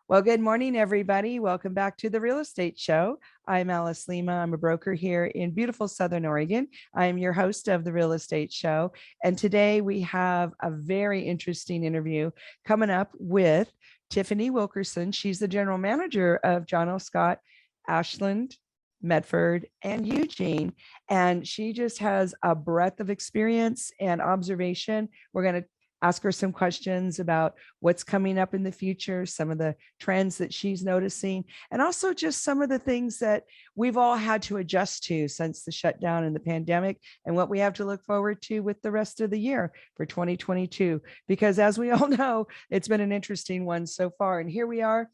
Well, good morning, everybody. Welcome back to the Real Estate Show. I'm Alice Lema. I'm a broker here in beautiful Southern Oregon. I'm your host of the Real Estate Show. And today we have a very interesting interview coming up with Tiffany Wilkerson. She's the general manager of John L. Scott, Ashland, Medford, and Eugene. And she just has a breadth of experience and observation. We're going to ask her some questions about what's coming up in the future, some of the trends that she's noticing, and also just some of the things that we've all had to adjust to since the shutdown and the pandemic, and what we have to look forward to with the rest of the year for 2022. Because as we all know, it's been an interesting one so far. And here we are,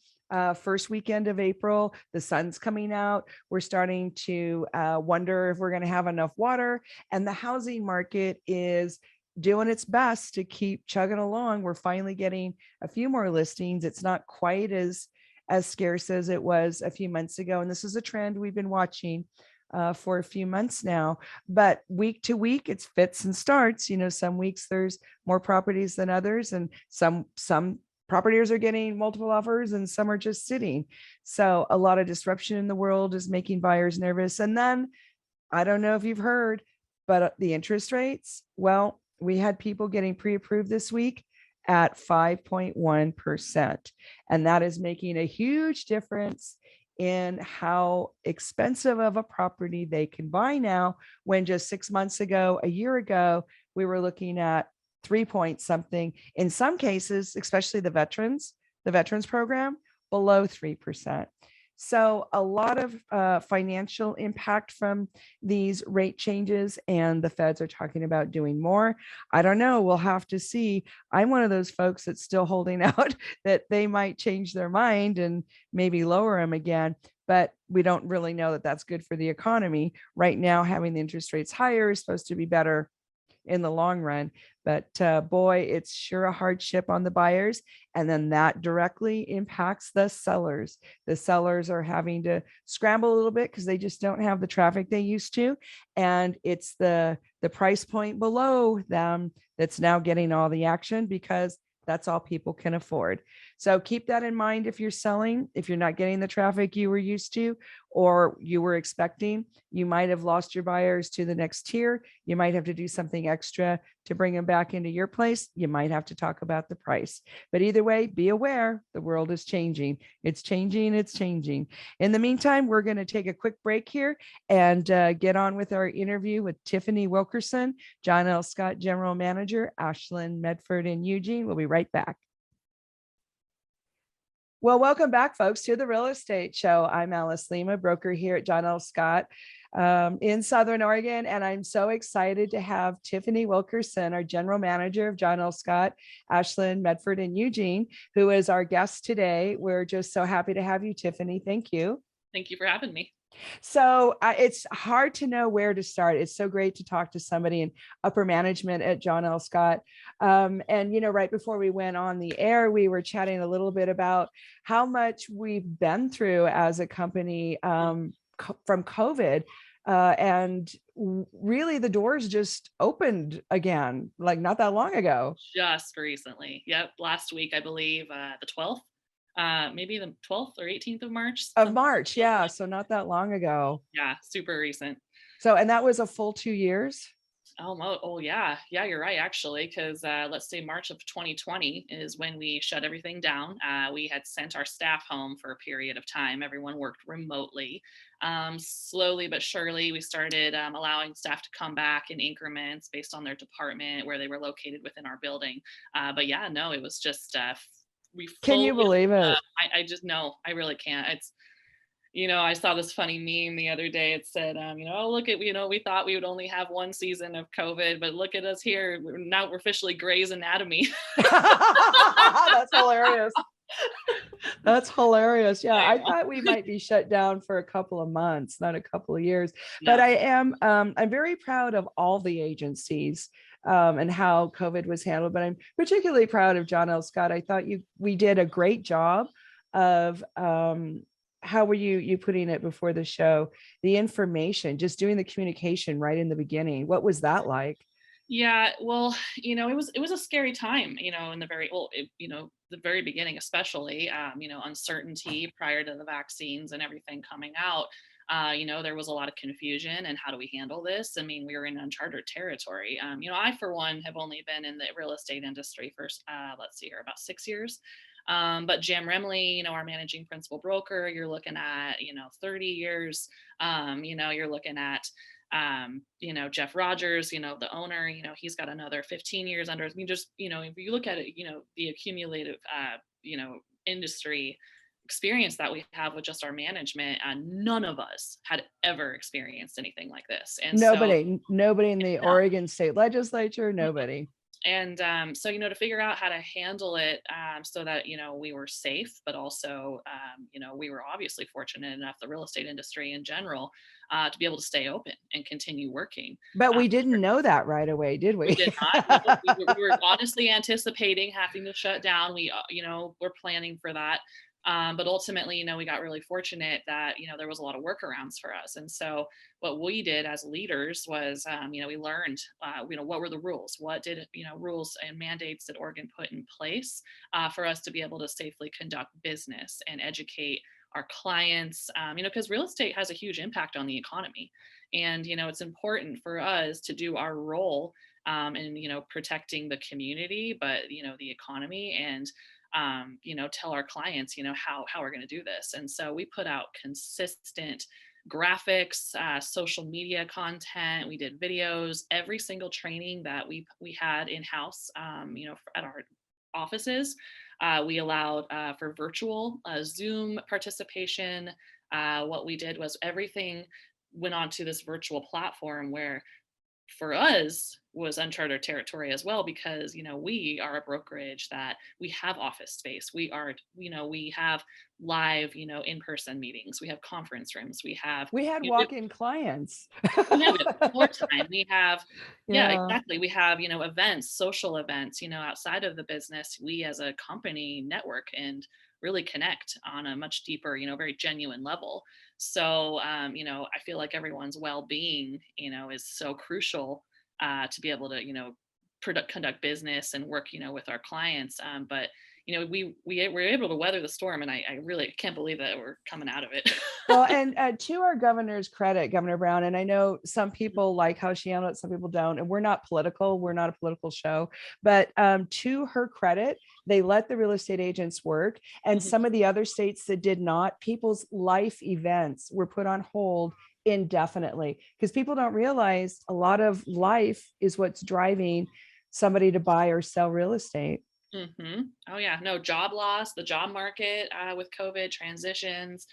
first weekend of April, the sun's coming out. We're starting to wonder if we're going to have enough water, and the housing market is doing its best to keep chugging along. We're finally getting a few more listings. It's not quite as scarce as it was a few months ago. And this is a trend we've been watching for a few months now, but week to week, it's fits and starts. You know, some weeks there's more properties than others, and some properties are getting multiple offers and some are just sitting. So a lot of disruption in the world is making buyers nervous. And then I don't know if you've heard, but the interest rates, well, we had people getting pre-approved this week at 5.1%. And that is making a huge difference in how expensive of a property they can buy now, when just 6 months ago, a year ago, we were looking at 3 point something. In some cases, especially the veterans program, below 3%. So a lot of financial impact from these rate changes, and the feds are talking about doing more. I don't know. We'll have to see. I'm one of those folks that's still holding out that they might change their mind and maybe lower them again. But we don't really know that that's good for the economy. Right now, having the interest rates higher is supposed to be better in the long run. But boy, it's sure a hardship on the buyers. And then that directly impacts the sellers. The sellers are having to scramble a little bit because they just don't have the traffic they used to. And it's the price point below them that's now getting all the action, because that's all people can afford. So keep that in mind if you're selling. If you're not getting the traffic you were used to or you were expecting, you might have lost your buyers to the next tier. You might have to do something extra to bring them back into your place. You might have to talk about the price. But either way, be aware, the world is changing. It's changing. It's changing. In the meantime, we're going to take a quick break here and get on with our interview with Tiffany Wilkerson, John L. Scott General Manager, Ashland, Medford, and Eugene. We'll be right back. Well, welcome back, folks, to the Real Estate Show. I'm Alice Lema, broker here at John L. Scott in Southern Oregon. And I'm so excited to have Tiffany Wilkerson, our general manager of John L. Scott, Ashland, Medford, and Eugene, who is our guest today. We're just so happy to have you, Tiffany. Thank you. Thank you for having me. So it's hard to know where to start. It's so great to talk to somebody in upper management at John L. Scott. And, you know, right before we went on the air, we were chatting a little bit about how much we've been through as a company from COVID. And really the doors just opened again, like not that long ago. Just recently. Yep. Last week, I believe, the 12th. Maybe the 12th or 18th of March. Of March, yeah. So not that long ago. Yeah, super recent. So, and that was a full 2 years? Oh yeah. Yeah, you're right, actually, because let's say March of 2020 is when we shut everything down. We had sent our staff home for a period of time. Everyone worked remotely. Slowly but surely, we started allowing staff to come back in increments based on their department, where they were located within our building. But yeah, no, it was just Can you believe it? I just no, I really can't. It's, I saw this funny meme the other day. It said, oh, look at, we thought we would only have one season of COVID, but look at us here. Now we're officially Grey's Anatomy. That's hilarious. That's hilarious. Yeah, I thought we might be shut down for a couple of months, not a couple of years. No. But I'm very proud of all the agencies and how COVID was handled. But I'm particularly proud of John L. Scott. I thought we did a great job of how were you putting it before the show? The information, just doing the communication right in the beginning. What was that like? Yeah, well, it was a scary time, in the the very beginning, especially, uncertainty prior to the vaccines and everything coming out. There was a lot of confusion and how do we handle this? I mean, we were in uncharted territory. I, for one, have only been in the real estate industry for, let's see here, about 6 years. But Jim Remley, our managing principal broker, you're looking at, 30 years. You're looking at Jeff Rogers, the owner, he's got another 15 years under. I mean, just, if you look at it, the accumulative, industry experience that we have with just our management, none of us had ever experienced anything like this. And so, Nobody in the no. Oregon State Legislature, nobody. And so, to figure out how to handle it so that, we were safe, but also, we were obviously fortunate enough, the real estate industry in general, to be able to stay open and continue working. But we didn't know that right away, did we? We did not. No, we were honestly anticipating having to shut down. We, we're planning for that. But ultimately, we got really fortunate that, there was a lot of workarounds for us. And so what we did as leaders was, we learned, what were the rules? What did, rules and mandates that Oregon put in place for us to be able to safely conduct business and educate our clients, because real estate has a huge impact on the economy. And, it's important for us to do our role in, protecting the community, but, the economy, and tell our clients, how we're going to do this. And so we put out consistent graphics, social media content. We did videos. Every single training that we had in-house, at our offices, we allowed for virtual Zoom participation. What we did was everything went onto this virtual platform where, for us, was uncharted territory as well, because we are a brokerage that we have office space, we have live in-person meetings, we have conference rooms, we had walk-in clients. we have more time, we have Yeah. exactly, we have events, social events, outside of the business. We as a company network and really connect on a much deeper, very genuine level. So, I feel like everyone's well-being, is so crucial to be able to, conduct business and work, with our clients. But, we were able to weather the storm, and I really can't believe that we're coming out of it. Well, and to our governor's credit, Governor Brown, and I know some people like how she handled it, some people don't, and we're not political, we're not a political show, but to her credit, they let the real estate agents work. And Mhm. some of the other states that did not, people's life events were put on hold indefinitely, because people don't realize a lot of life is what's driving somebody to buy or sell real estate. Oh yeah, no, job loss, the job market with COVID, transitions,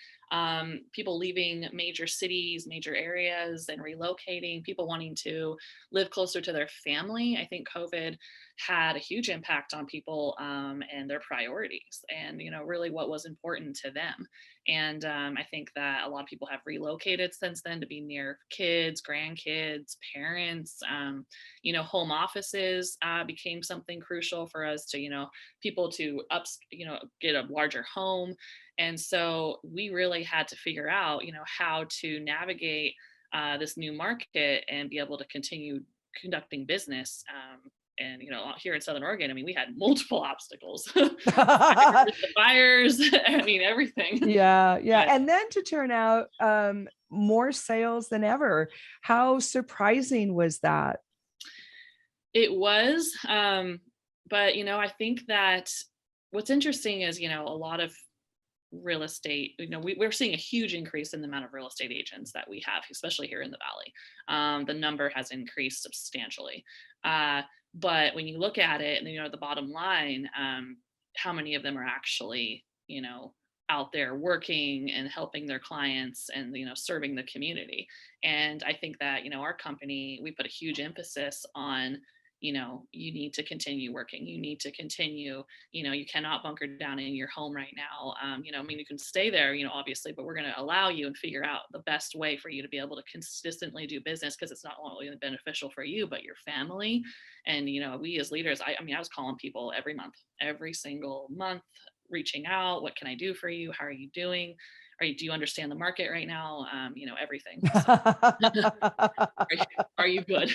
people leaving major cities, major areas, and relocating, people wanting to live closer to their family. I think COVID had a huge impact on people and their priorities, and really what was important to them. And I think that a lot of people have relocated since then to be near kids, grandkids, parents. Home offices became something crucial for us to, people to get a larger home. And so we really had to figure out, how to navigate this new market and be able to continue conducting business. And here in Southern Oregon, I mean, we had multiple obstacles, fires, I mean, everything. Yeah. But And then to turn out more sales than ever. How surprising was that? it was, but I think that what's interesting is, a lot of real estate, we're seeing a huge increase in the amount of real estate agents that we have, especially here in the Valley. The number has increased substantially. But when you look at it, and the bottom line, how many of them are actually, out there working and helping their clients and, serving the community. And I think that, our company, we put a huge emphasis on, you need to continue working. You need to continue, you cannot bunker down in your home right now. I mean, you can stay there, obviously, but we're going to allow you and figure out the best way for you to be able to consistently do business, because it's not only beneficial for you, but your family. And, we as leaders, I was calling people every month, every single month, reaching out. What can I do for you? How are you doing? do you understand the market right now? Everything. Are you good?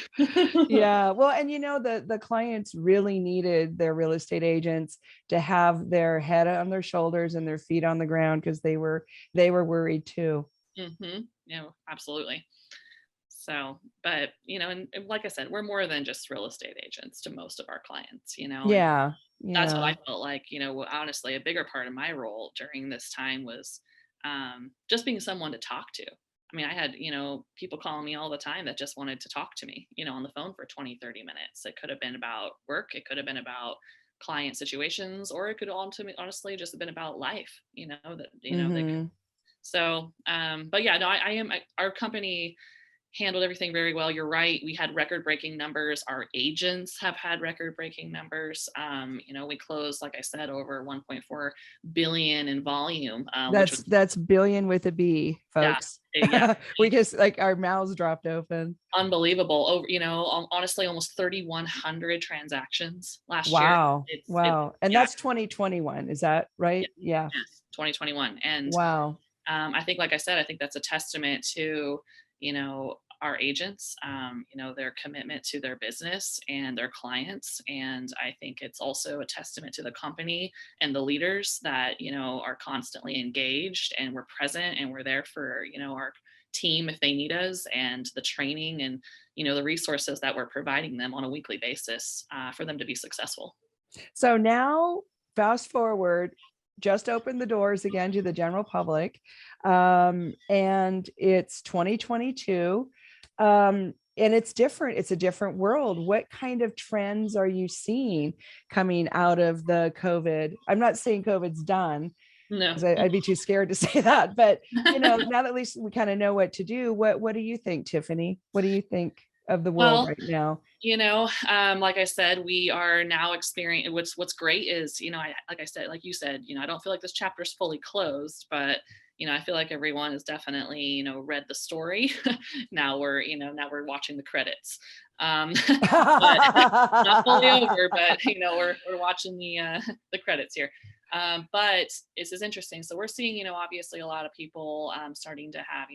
Yeah. Well, and the clients really needed their real estate agents to have their head on their shoulders and their feet on the ground, because they were worried too. Yeah, absolutely. So, but, and like I said, we're more than just real estate agents to most of our clients, and Yeah. that's what Yeah. I felt like, honestly, a bigger part of my role during this time was just being someone to talk to. I mean, I had, people calling me all the time that just wanted to talk to me, on the phone for 20, 30 minutes. It could have been about work. It could have been about client situations, or it could honestly just have been about life, Hmm. so, but yeah, no, our company handled everything very well. You're right. We had record breaking numbers. Our agents have had record breaking numbers. We closed, like I said, over 1.4 billion in volume, which was, That's billion with a B, yeah, folks. yeah, We just, like, our mouths dropped open. unbelievable. Over, honestly, almost 3,100 transactions last year. Wow. It's Wow. And yeah, that's 2021. Is that right? Yeah. yes, 2021. And Wow. I think, like I said, I think that's a testament to, our agents, their commitment to their business and their clients. And I think it's also a testament to the company and the leaders that, are constantly engaged, and we're present, and we're there for, our team if they need us, and the training and, the resources that we're providing them on a weekly basis for them to be successful. So now, fast forward, just opened the doors again to the general public. And it's 2022. And it's different. It's a different world. What kind of trends are you seeing coming out of the COVID? I'm not saying COVID's done, No. because I'd be too scared to say that. But now that at least we kind of know what to do, what do you think, Tiffany? What do you think of the world Well, right now? like I said, we are now experiencing, what's great is, like I said, like you said, I don't feel like this chapter is fully closed, but I feel like everyone has definitely, read the story. Now we're watching the credits. But not fully over, but we're watching the credits here. But this is interesting. So we're seeing, obviously a lot of people starting to have,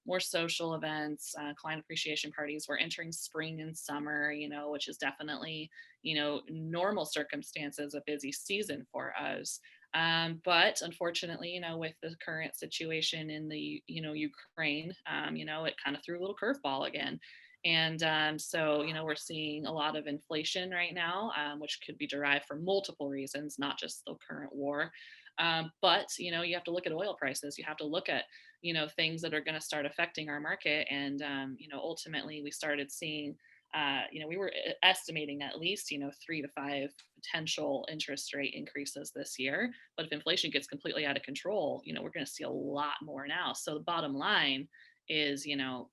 more social events, client appreciation parties. We're entering spring and summer, which is definitely, normal circumstances, a busy season for us. But unfortunately, with the current situation in the, Ukraine, it kind of threw a little curveball again. And so, we're seeing a lot of inflation right now, which could be derived from multiple reasons, not just the current war. But, you have to look at oil prices. You have to look at, things that are going to start affecting our market. And, ultimately we started seeing, we were estimating at least, 3 to 5 potential interest rate increases this year. But if inflation gets completely out of control, we're going to see a lot more now. So the bottom line is,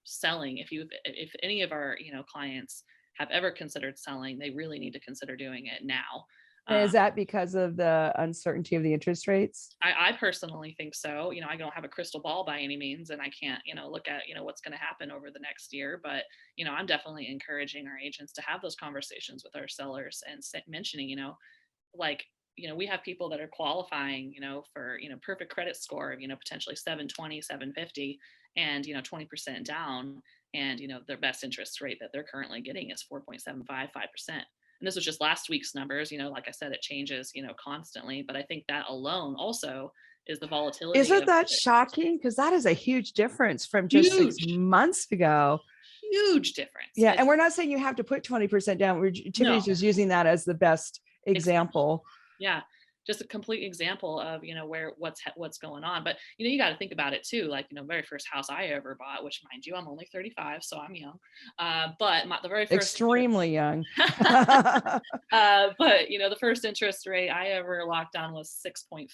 selling. If any of our, clients have ever considered selling, they really need to consider doing it now. Is that because of the uncertainty of the interest rates? I personally think so. I don't have a crystal ball by any means, and I can't, look at, what's going to happen over the next year. But, I'm definitely encouraging our agents to have those conversations with our sellers and mentioning, like, we have people that are qualifying, for, perfect credit score of, potentially 720, 750, and, 20% down. And, their best interest rate that they're currently getting is 4.75, 5%. And this was just last week's numbers. Like I said, it changes, constantly. But I think that alone also is the volatility Isn't of that shocking? Because that is a huge difference from just 6 huge, months ago. huge difference. Yeah. And we're not saying you have to put 20% down. Tiffany's No, just using that as the best example. yeah, just a complete example of, what's going on. But, you got to think about it too. Like, very first house I ever bought, which, mind you, I'm only 35, so I'm young. But the very first Extremely young. but, the first interest rate I ever locked on was 6.5.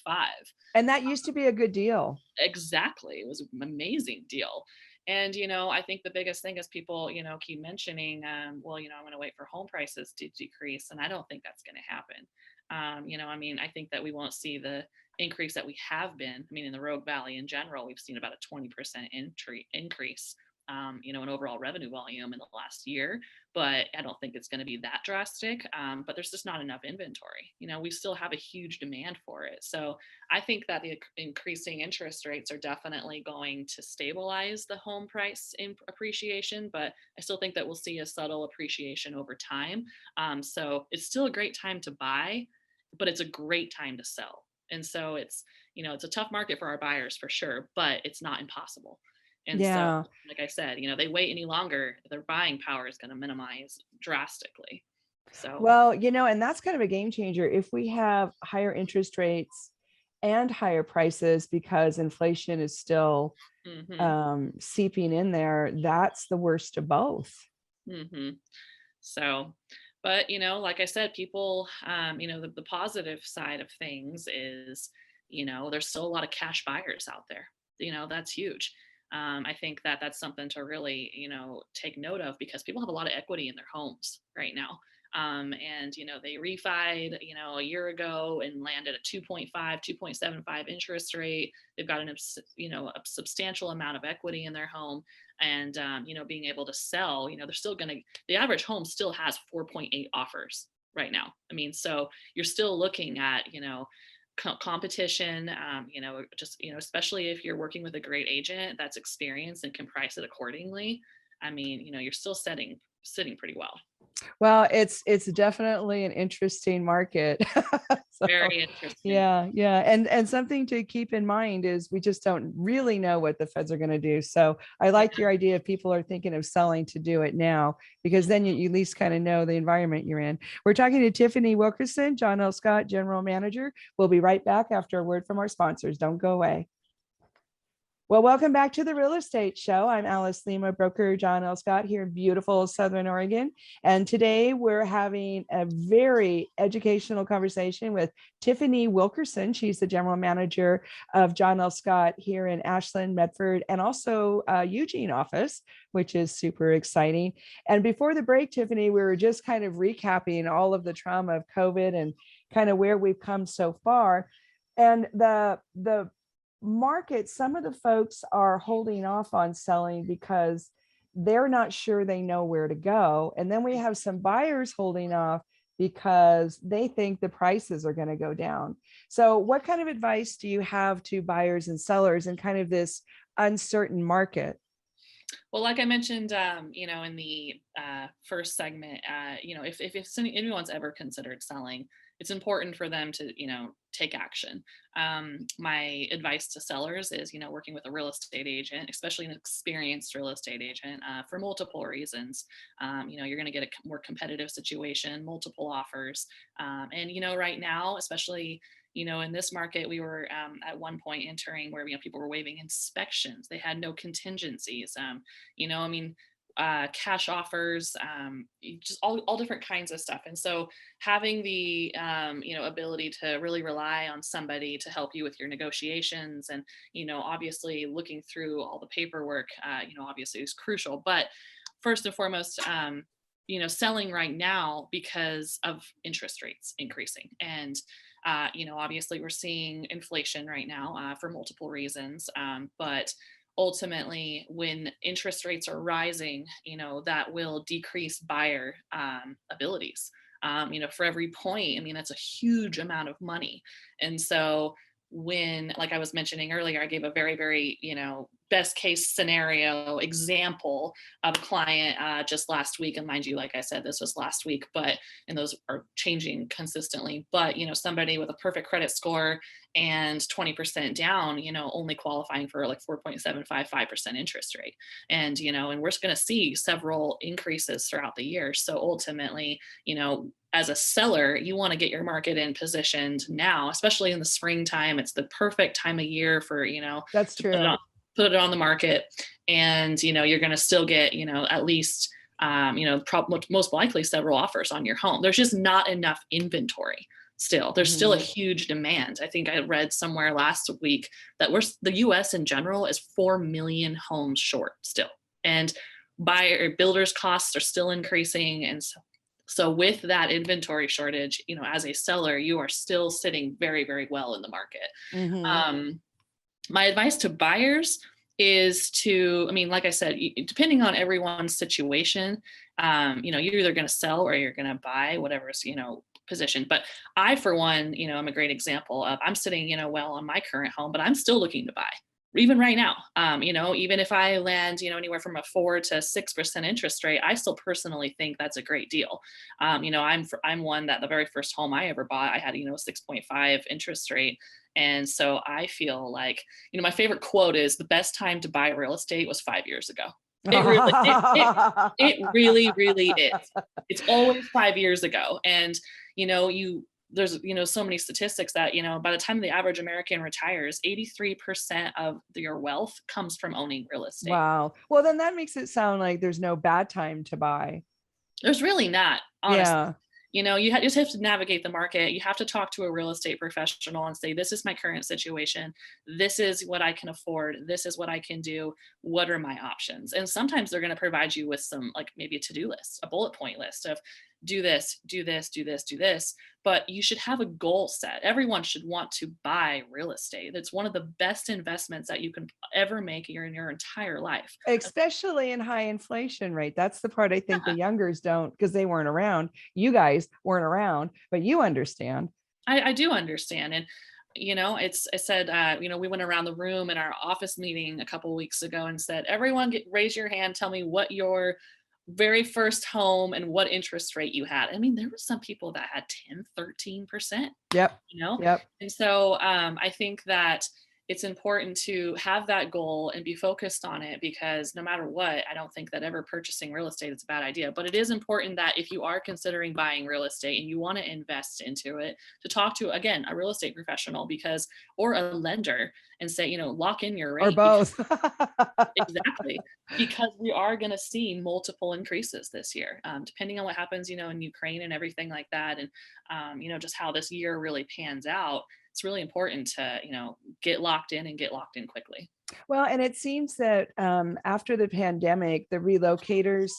And that used to be a good deal. Exactly. It was an amazing deal. And, I think the biggest thing is people, keep mentioning, well, I'm going to wait for home prices to decrease. And I don't think that's going to happen. I think that we won't see the increase that we have been. In the Rogue Valley in general, we've seen about a 20% increase an overall revenue volume in the last year, but I don't think it's going to be that drastic. But there's just not enough inventory. We still have a huge demand for it. So I think that the increasing interest rates are definitely going to stabilize the home price in appreciation, but I still think that we'll see a subtle appreciation over time. So it's still a great time to buy, but it's a great time to sell. And so it's a tough market for our buyers for sure, but it's not impossible. And Yeah. so, like I said, they wait any longer, their buying power is going to minimize drastically. So, Well, and that's kind of a game changer. If we have higher interest rates and higher prices because inflation is still seeping in there, that's the worst of both. So, but, like I said, people, the positive side of things is, there's still a lot of cash buyers out there. That's huge. I think that that's something to really, take note of, because people have a lot of equity in their homes right now. And, they refied, a year ago and landed a 2.5, 2.75 interest rate. They've got a substantial amount of equity in their home. And, being able to sell, they're still the average home still has 4.8 offers right now. I mean, so you're still looking at, competition, especially if you're working with a great agent that's experienced and can price it accordingly. I mean, you're still sitting pretty well. Well, it's definitely an interesting market. Very interesting. Yeah. And something to keep in mind is we just don't really know what the feds are going to do. So I like your idea if people are thinking of selling to do it now, because then you at least kind of know the environment you're in. We're talking to Tiffany Wilkerson, John L. Scott, General Manager. We'll be right back after a word from our sponsors. Don't go away. Well, welcome back to the Real Estate Show. I'm Alice Lema, broker John L. Scott here in beautiful Southern Oregon. And today we're having a very educational conversation with Tiffany Wilkerson. She's the general manager of John L. Scott here in Ashland, Medford, and also Eugene office, which is super exciting. And before the break, Tiffany, we were just kind of recapping all of the trauma of COVID and kind of where we've come so far. And the market, some of the folks are holding off on selling because they're not sure they know where to go. And then we have some buyers holding off because they think the prices are going to go down. So what kind of advice do you have to buyers and sellers in kind of this uncertain market? Well, like I mentioned, in the first segment, if anyone's ever considered selling, it's important for them to, take action. My advice to sellers is, working with a real estate agent, especially an experienced real estate agent, for multiple reasons. You're going to get a more competitive situation, multiple offers. And, right now, especially, in this market, we were at one point entering where, people were waiving inspections. They had no contingencies. Cash offers, just all different kinds of stuff. And so having the, ability to really rely on somebody to help you with your negotiations and, obviously looking through all the paperwork, obviously is crucial. But first and foremost, selling right now because of interest rates increasing. And, obviously we're seeing inflation right now for multiple reasons. But ultimately, when interest rates are rising, that will decrease buyer abilities. For every point, that's a huge amount of money. And so when, like I was mentioning earlier, I gave a very, very, best case scenario example of a client just last week. And mind you, like I said, this was last week, and those are changing consistently. But, somebody with a perfect credit score and 20% down, only qualifying for like 4.755% interest rate. And, and we're going to see several increases throughout the year. So ultimately, as a seller, you want to get your market in positioned now, especially in the springtime. It's the perfect time of year for, That's true. Put it on the market, and you're going to still get at least most likely several offers on your home. There's just not enough inventory. Still, there's still a huge demand. I think I read somewhere last week that the U.S. in general is 4 million homes short still, and builders' costs are still increasing. And so with that inventory shortage, as a seller, you are still sitting very, very well in the market. My advice to buyers is to, I mean, like I said, depending on everyone's situation, you're either going to sell or you're going to buy, whatever's, position. But I, for one, I'm a great example of, I'm sitting, well on my current home, but I'm still looking to buy. Even right now, even if I land, anywhere from a 4 to 6% interest rate, I still personally think that's a great deal. I'm one that the very first home I ever bought, I had, 6.5 interest rate. And so I feel like, my favorite quote is, the best time to buy real estate was 5 years ago. It really, really is. It's always 5 years ago. And, there's, so many statistics that, by the time the average American retires, 83% of your wealth comes from owning real estate. Wow. Well, then that makes it sound like there's no bad time to buy. There's really not, honestly. Yeah. You just have to navigate the market. You have to talk to a real estate professional and say, this is my current situation. This is what I can afford. This is what I can do. What are my options? And sometimes they're going to provide you with some, like maybe a to-do list, a bullet point list of do this, do this, do this, do this. But you should have a goal set. Everyone should want to buy real estate. It's one of the best investments that you can ever make in your entire life. Especially in high inflation rate. That's the part I think the youngers don't, because they weren't around. You guys weren't around, but you understand. I do understand. And I said, we went around the room in our office meeting a couple of weeks ago and said, everyone raise your hand, tell me what your very first home and what interest rate you had. I mean, there were some people that had 10, 13%. Yep. Yep. And so I think that it's important to have that goal and be focused on it, because no matter what, I don't think that ever purchasing real estate is a bad idea. But it is important that if you are considering buying real estate and you want to invest into it, to talk to, again, a real estate professional, or a lender, and say, lock in your rate. Or both. Exactly. Because we are going to see multiple increases this year, depending on what happens, in Ukraine and everything like that. And, just how this year really pans out. It's really important to, get locked in and get locked in quickly. Well, and it seems that after the pandemic, the relocators,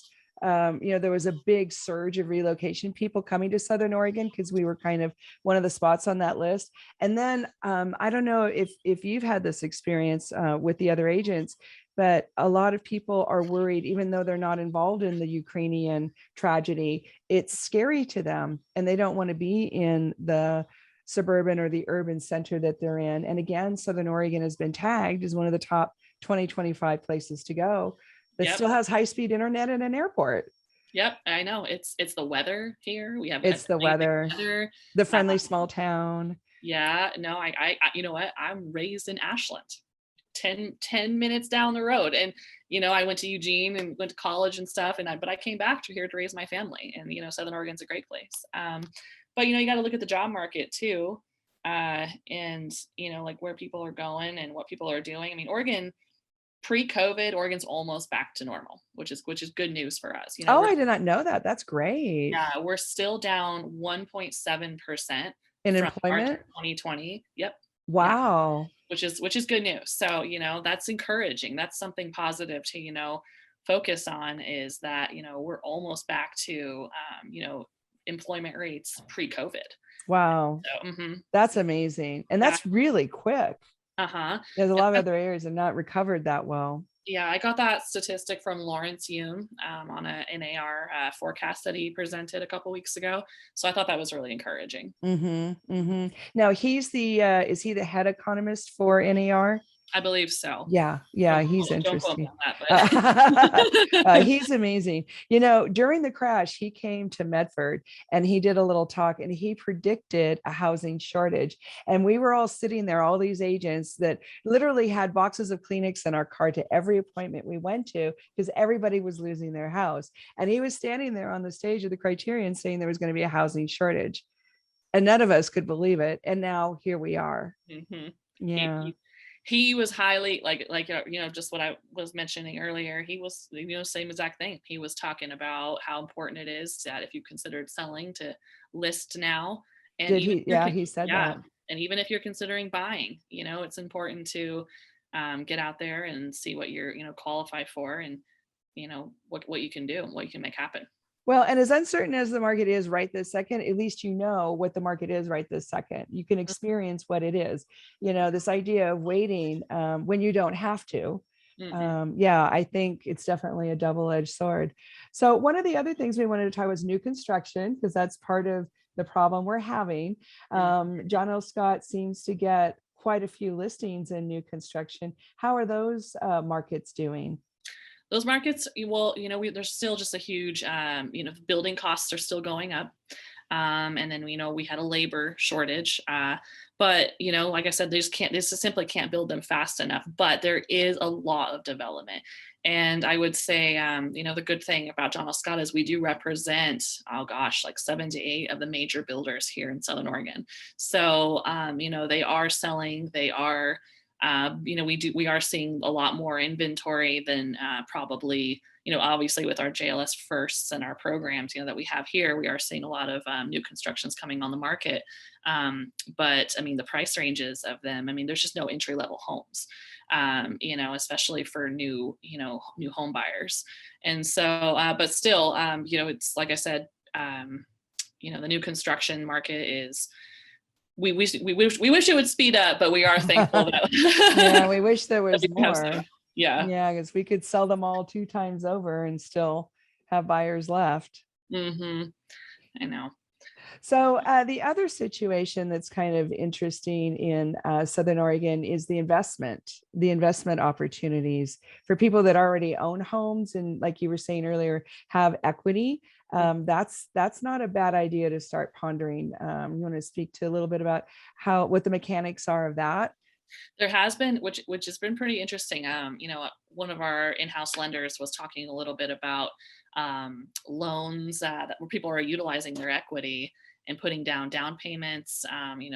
there was a big surge of relocation people coming to Southern Oregon, because we were kind of one of the spots on that list. And then I don't know if you've had this experience with the other agents, but a lot of people are worried, even though they're not involved in the Ukrainian tragedy, it's scary to them, and they don't want to be in the suburban or the urban center that they're in. And again, Southern Oregon has been tagged as one of the top 2025 places to go that still has high-speed internet and an airport. Yep, I know. It's the weather here. We have the weather, the friendly small town. Yeah, no, I you know what? I'm raised in Ashland, 10 minutes down the road. And, I went to Eugene and went to college and stuff. But I came back to here to raise my family. And, Southern Oregon's a great place. But, you got to look at the job market too. And, like where people are going and what people are doing. I mean, Oregon, pre-COVID, Oregon's almost back to normal, which is good news for us. I did not know that. That's great. Yeah, we're still down 1.7% in from employment. March 2020. Yep. Wow. Yeah. Which is good news. So, that's encouraging. That's something positive to, focus on, is that, we're almost back to, employment rates pre-COVID. Wow. So, that's amazing. And that's really quick. There's a lot of other areas that have not recovered that well. Yeah, I got that statistic from Lawrence Yoon on an NAR forecast that he presented a couple weeks ago. So I thought that was really encouraging. Now he's is he the head economist for NAR? I believe so. Yeah, he's interesting. That, he's amazing. During the crash, he came to Medford and he did a little talk, and he predicted a housing shortage. And we were all sitting there, all these agents that literally had boxes of Kleenex in our car to every appointment we went to, because everybody was losing their house. And he was standing there on the stage of the Criterion saying there was going to be a housing shortage. And none of us could believe it. And now here we are. Yeah. He was highly just what I was mentioning earlier. He was, same exact thing. He was talking about how important it is that if you considered selling, to list now. And he said that. And even if you're considering buying, it's important to get out there and see what you're, qualified for, and, what you can do, what you can make happen. Well, and as uncertain as the market is right this second, at least what the market is right this second. You can experience what it is. This idea of waiting when you don't have to, Yeah, I think it's definitely a double-edged sword. So one of the other things we wanted to talk was new construction, because that's part of the problem we're having. John L. Scott seems to get quite a few listings in new construction. How are those markets doing? Those markets, well, there's still just a huge, building costs are still going up. And then, we had a labor shortage. But, like I said, they just simply can't build them fast enough. But there is a lot of development. And I would say, the good thing about John L. Scott is we do represent, oh gosh, like 7 to 8 of the major builders here in Southern Oregon. So, they are selling, they are, we are seeing a lot more inventory than probably, obviously with our JLS firsts and our programs, that we have here, we are seeing a lot of new constructions coming on the market. But I mean, the price ranges of them, I mean, there's just no entry level homes, especially for new home buyers. And so, but still, it's like I said, the new construction market is, we wish it would speed up, but we are thankful that Yeah, we wish there was more. Yeah. Yeah, because we could sell them all 2 times over and still have buyers left. I know. So the other situation that's kind of interesting in Southern Oregon is the investment opportunities for people that already own homes and, like you were saying earlier, have equity. That's not a bad idea to start pondering. You want to speak to a little bit about what the mechanics are of that? There has been, which has been pretty interesting. One of our in-house lenders was talking a little bit about loans where people are utilizing their equity and putting down payments,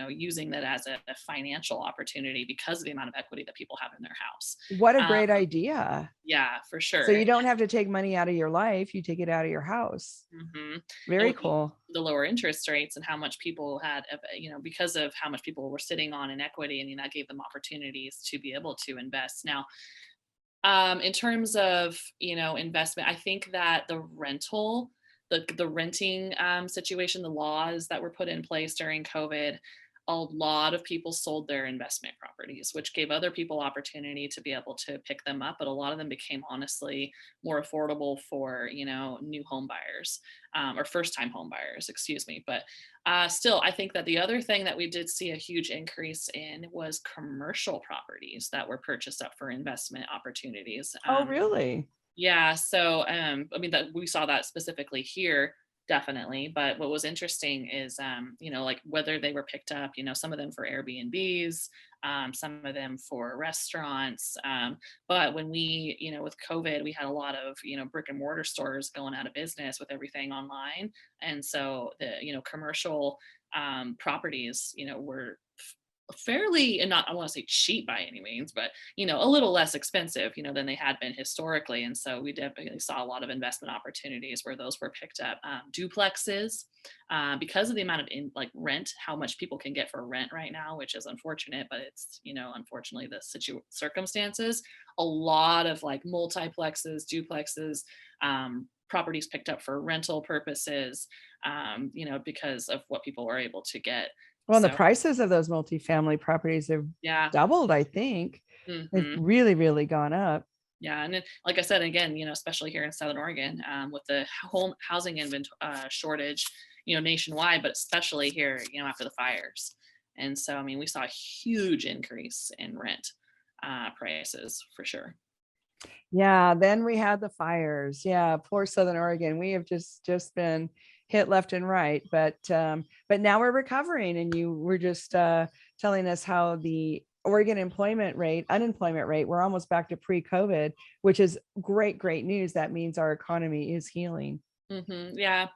using that as a financial opportunity because of the amount of equity that people have in their house. What a great idea. Yeah, for sure. So you don't have to take money out of your life, you take it out of your house. Very cool. The lower interest rates and how much people had, because of how much people were sitting on in equity, and that gave them opportunities to be able to invest. Now, in terms of, investment, I think that the renting situation, the laws that were put in place during COVID, a lot of people sold their investment properties, which gave other people opportunity to be able to pick them up. But a lot of them became honestly more affordable for, new home buyers, or first time home buyers, excuse me. But still, I think that the other thing that we did see a huge increase in was commercial properties that were purchased up for investment opportunities. Oh, really? Yeah. So, that we saw that specifically here, definitely. But what was interesting is, like whether they were picked up, some of them for Airbnbs, some of them for restaurants. But when we, with COVID, we had a lot of, brick and mortar stores going out of business with everything online. And so the, commercial properties, were fairly, and not, I want to say cheap by any means, but a little less expensive than they had been historically. And so we definitely saw a lot of investment opportunities where those were picked up. Duplexes, because of the amount of rent, how much people can get for rent right now, which is unfortunate, but it's unfortunately the circumstances. A lot of multiplexes, duplexes, properties picked up for rental purposes, because of what people were able to get. Well, the prices of those multifamily properties have doubled, I think. They've really, really gone up. Yeah. And then, like I said, again, especially here in Southern Oregon, with the home housing shortage, nationwide, but especially here, after the fires. And so, we saw a huge increase in rent prices for sure. Yeah. Then we had the fires. Yeah. Poor Southern Oregon. We have just been hit left and right, but now we're recovering. And you were just telling us how the Oregon unemployment rate, we're almost back to pre-COVID, which is great news. That means our economy is healing. Yeah.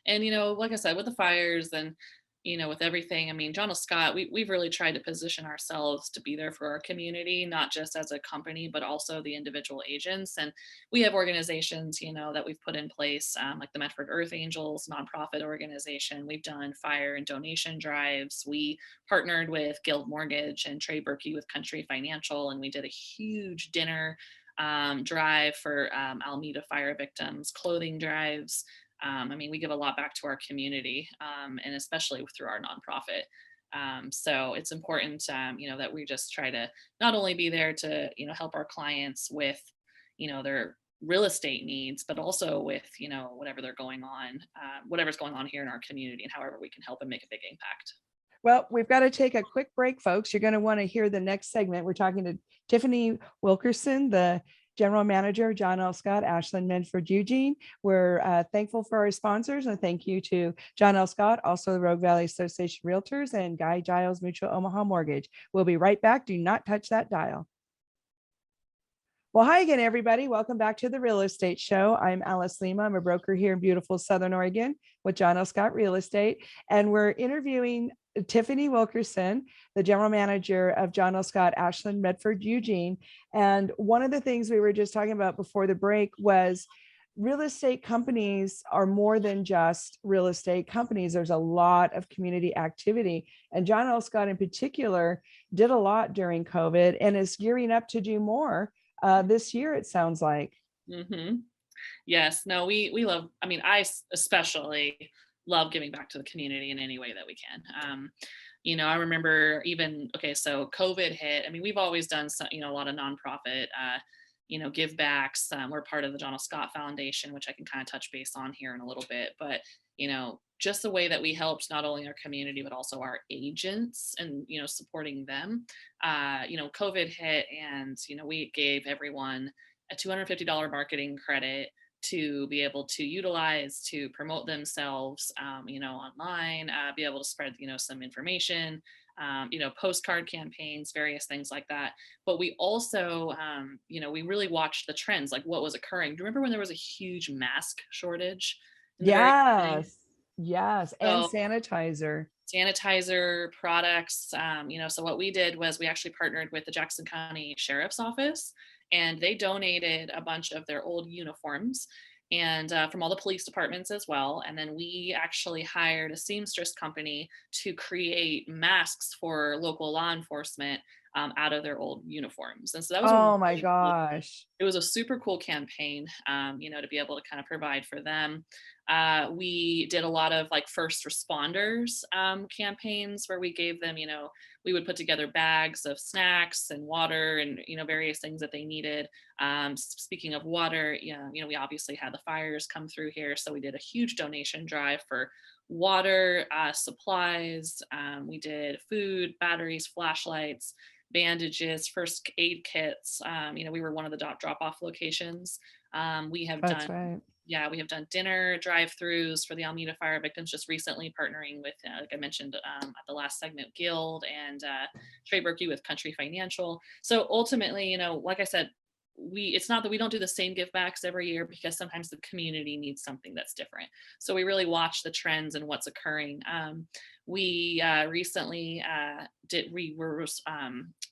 And, like I said, with the fires and, with everything, John L. Scott, we've really tried to position ourselves to be there for our community, not just as a company, but also the individual agents. And we have organizations, that we've put in place, like the Medford Earth Angels nonprofit organization. We've done fire and donation drives. We partnered with Guild Mortgage and Trey Berkey with Country Financial, and we did a huge dinner drive for Alameda fire victims, clothing drives. We give a lot back to our community, and especially through our nonprofit. So it's important, that we just try to not only be there to, help our clients with, their real estate needs, but also with, whatever's going on here in our community and however we can help and make a big impact. Well, we've got to take a quick break, folks. You're going to want to hear the next segment. We're talking to Tiffany Wilkerson, the General Manager, John L. Scott, Ashland, Medford, Eugene. We're thankful for our sponsors, and thank you to John L. Scott, also the Rogue Valley Association Realtors, and Guy Giles Mutual Omaha Mortgage. We'll be right back. Do not touch that dial. Well, hi again, everybody. Welcome back to the Real Estate Show. I'm Alice Lema. I'm a broker here in beautiful Southern Oregon with John L. Scott Real Estate, and we're interviewing Tiffany Wilkerson, the general manager of John L. Scott, Ashland, Medford, Eugene. And one of the things we were just talking about before the break was real estate companies are more than just real estate companies. There's a lot of community activity. And John L. Scott in particular did a lot during COVID and is gearing up to do more this year, it sounds like. Mm-hmm. Yes, no, we love, I especially love giving back to the community in any way that we can. I remember so COVID hit. We've always done some, a lot of nonprofit, give backs. We're part of the John L. Scott Foundation, which I can kind of touch base on here in a little bit, but, just the way that we helped not only our community, but also our agents and, supporting them. COVID hit and, we gave everyone a $250 marketing credit to be able to utilize to promote themselves, online, be able to spread, some information, postcard campaigns, various things like that. But we also, we really watched the trends, like what was occurring. Do you remember when there was a huge mask shortage? Yes. And sanitizer products. So what we did was we actually partnered with the Jackson County Sheriff's Office, and they donated a bunch of their old uniforms and from all the police departments as well. And then we actually hired a seamstress company to create masks for local law enforcement out of their old uniforms. And so that was oh my gosh. It was a super cool campaign, to be able to kind of provide for them. We did a lot of like first responders campaigns where we gave them, we would put together bags of snacks and water and, various things that they needed. Speaking of water, we obviously had the fires come through here. So we did a huge donation drive for water, supplies. We did food, batteries, flashlights, bandages, first aid kits. We were one of the drop-off locations. We have we have done dinner drive-throughs for the Alameda fire victims, just recently partnering with, like I mentioned at the last segment, Guild and Trey Berkey with Country Financial. So ultimately, like I said, it's not that we don't do the same give backs every year, because sometimes the community needs something that's different. So we watch the trends and what's occurring. We recently we were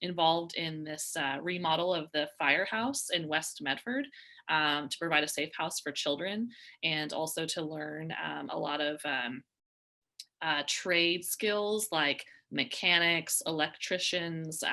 involved in this remodel of the firehouse in West Medford to provide a safe house for children, and also to learn a lot of trade skills like mechanics, electricians,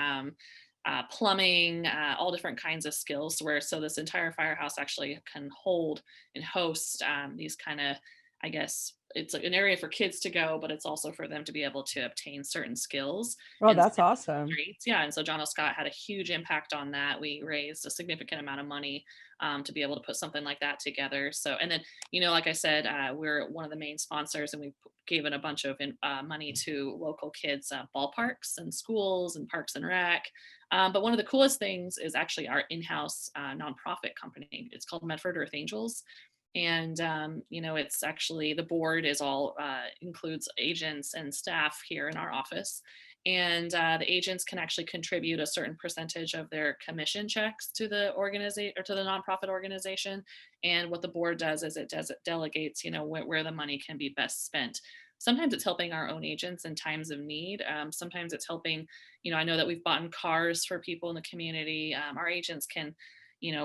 plumbing, all different kinds of skills, so this entire firehouse actually can hold and host these kind of, I guess it's like an area for kids to go, but it's also for them to be able to obtain certain skills. Oh, that's awesome. Yeah. And so John L. Scott had a huge impact on that. We raised a significant amount of money to be able to put something like that together. So, and then, like I said, we're one of the main sponsors, and we given a bunch of money to local kids, ballparks and schools and parks and rec. But one of the coolest things is actually our in-house nonprofit company. It's called Medford Earth Angels. And, it's actually, the board is all includes agents and staff here in our office. And the agents can actually contribute a certain percentage of their commission checks to the organization or to the nonprofit organization. And what the board does is it delegates, where the money can be best spent. Sometimes it's helping our own agents in times of need. Sometimes it's helping, I know that we've bought cars for people in the community. Our agents can,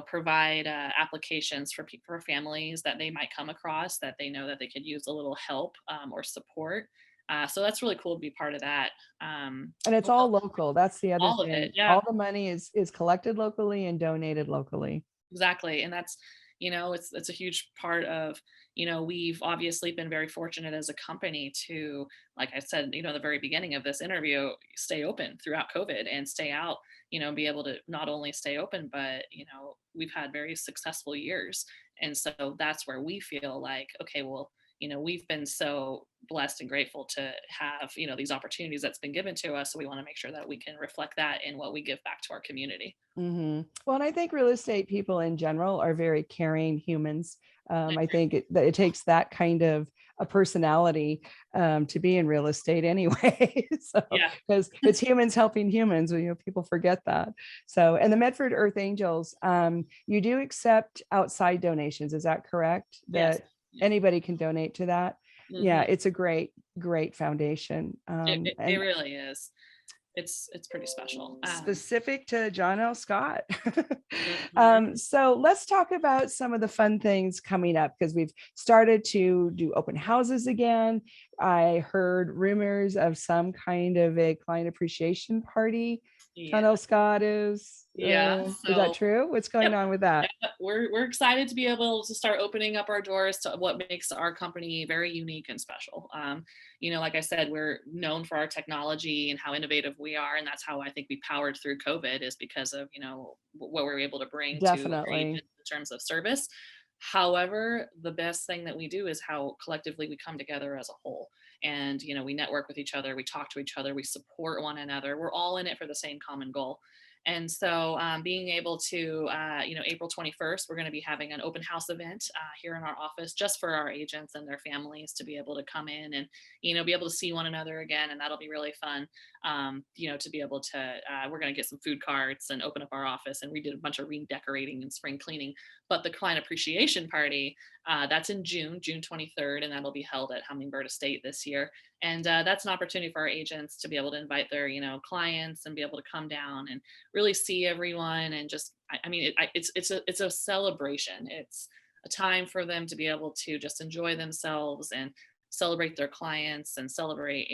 provide applications for families that they might come across that they know that they could use a little help or support. So that's really cool to be part of that. And it's all local. That's the other all thing. Of it, yeah. All the money is collected locally and donated locally. Exactly. And that's, it's a huge part of, we've obviously been very fortunate as a company to, like I said, the very beginning of this interview, stay open throughout COVID and stay out, be able to not only stay open, but, we've had very successful years. And so that's where we feel like, okay, well, we've been so blessed and grateful to have, these opportunities that's been given to us. So we want to make sure that we can reflect that in what we give back to our community. Well, and I think real estate people in general are very caring humans. I think it takes that kind of a personality to be in real estate anyway. So, because it's humans helping humans, people forget that. So, and the Medford Earth Angels, you do accept outside donations. Is that correct? That anybody can donate to that? Yeah, it's a great foundation. It really is. It's pretty special. Specific to John L. Scott. So let's talk about some of the fun things coming up, because we've started to do open houses again. I heard rumors of some kind of a client appreciation party. John L. Scott is. Is that true? What's going on with that? We're excited to be able to start opening up our doors to what makes our company very unique and special. Like I said, we're known for our technology and how innovative we are, and that's how I think we powered through COVID, is because of what we're able to bring to agents in terms of service. However, the best thing that we do is how collectively we come together as a whole. And, we network with each other, we talk to each other, we support one another. We're all in it for the same common goal. And so being able to, April 21st, we're going to be having an open house event here in our office just for our agents and their families to be able to come in and, be able to see one another again. And that'll be really fun, to be able to, we're going to get some food carts and open up our office. And we did a bunch of redecorating and spring cleaning. But the client appreciation party, that's in June 23rd, and that'll be held at Hummingbird Estate this year. And that's an opportunity for our agents to be able to invite their, clients and be able to come down and really see everyone. And just, it's a celebration. It's a time for them to be able to just enjoy themselves and celebrate their clients and celebrate,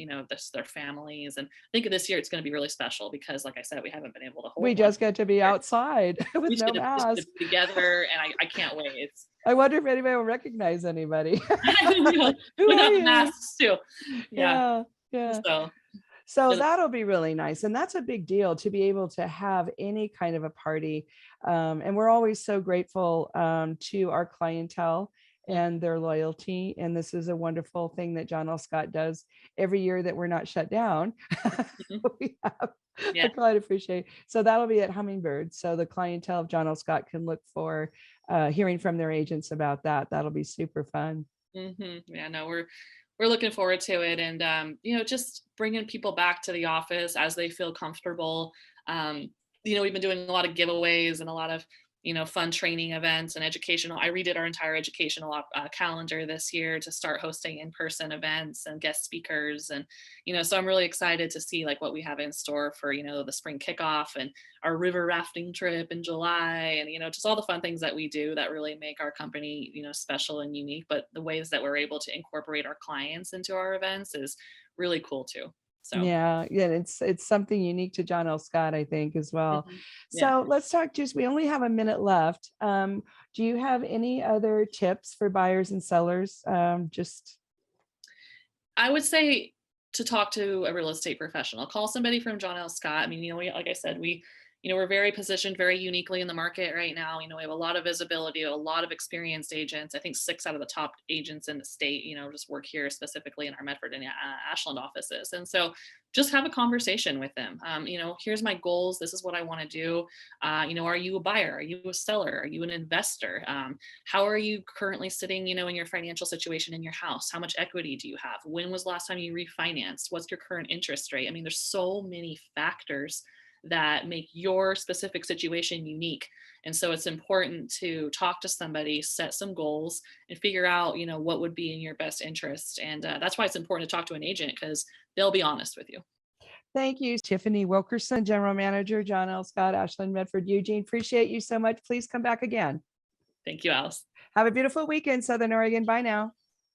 their families. And I think this year it's going to be really special because, like I said, we haven't been able to hold. We just get to be outside with no mask together, and I can't wait. I wonder if anybody will recognize anybody. Without the masks too. Yeah. So Yeah. that'll be really nice. And that's a big deal to be able to have any kind of a party. And we're always so grateful to our clientele and their loyalty. And this is a wonderful thing that John L. Scott does every year that we're not shut down. We have a client appreciate. So that'll be at Hummingbird. So the clientele of John L. Scott can look for hearing from their agents about that. That'll be super fun. Yeah, no, we're looking forward to it. And, just bringing people back to the office as they feel comfortable. We've been doing a lot of giveaways and a lot of, fun training events and educational. I redid our entire educational calendar this year to start hosting in-person events and guest speakers. And, so I'm really excited to see like what we have in store for, the spring kickoff and our river rafting trip in July, and, just all the fun things that we do that really make our company, special and unique. But the ways that we're able to incorporate our clients into our events is really cool too. So. Yeah, it's something unique to John L. Scott, I think, as well. So let's talk. We only have a minute left. Do you have any other tips for buyers and sellers? I would say to talk to a real estate professional. Call somebody from John L. Scott. Like I said, we're very positioned very uniquely in the market right now. We have a lot of visibility, a lot of experienced agents. I think 6 out of the top agents in the state, just work here specifically in our Medford and Ashland offices. And so just have a conversation with them. Here's my goals. This is what I want to do. Are you a buyer? Are you a seller? Are you an investor? How are you currently sitting, in your financial situation in your house? How much equity do you have? When was the last time you refinanced? What's your current interest rate? There's so many factors that make your specific situation unique. And so it's important to talk to somebody, set some goals, and figure out, what would be in your best interest. And that's why it's important to talk to an agent, because they'll be honest with you. Thank you, Tiffany Wilkerson, General Manager, John L. Scott, Ashland, Medford, Eugene. Appreciate you so much. Please come back again. Thank you, Alice. Have a beautiful weekend, Southern Oregon. Bye now.